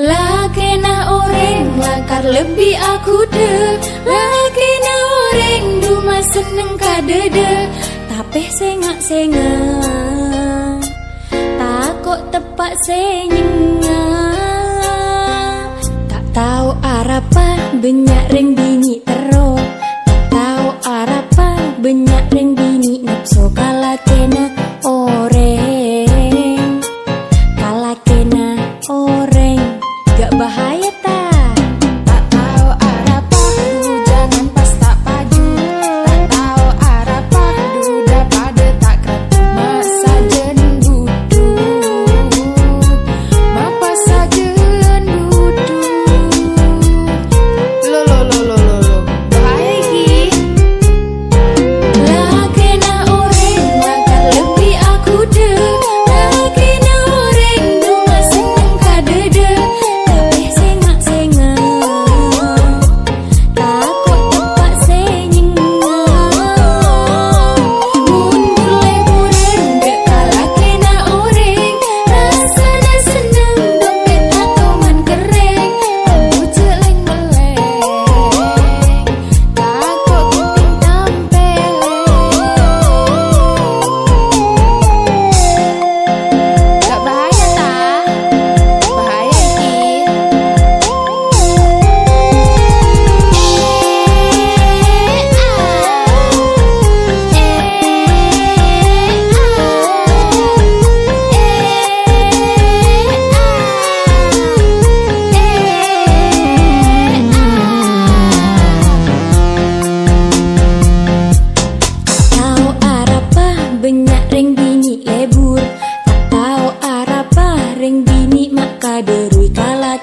Lagi na orang lakar lebih aku de. Lagi na orang duma seneng kadede. Tapi sengak-sengak takut tepak senyenga. Tak tahu arapa banyak ring bini tero. Tak tahu arapa banyak ring bini nafsu kala kena oreng. Kala kena oreng gak bahaya tak? Tak tahu arapa du jangan pas tak paju. Tak tahu arapa du daripada tak keratu. Masa jen duduk mapa saja duduk. Lo bahaya ki. Lagi na orang lakar lebih aku de. Lagi na orang duma seneng kadede. Tapi sengak-sengak takut tepak senyenga. Mundur leburan dek kala kena orang. Rasanya seneng dompet tatoman kering. Rambut celeng meleng takut kuping tampeleng. Gak bahaya tak? Bahaya ki. Tahu arapa banyak ring bini lebur. Tak tahu arapa ring bini mak kaderui kala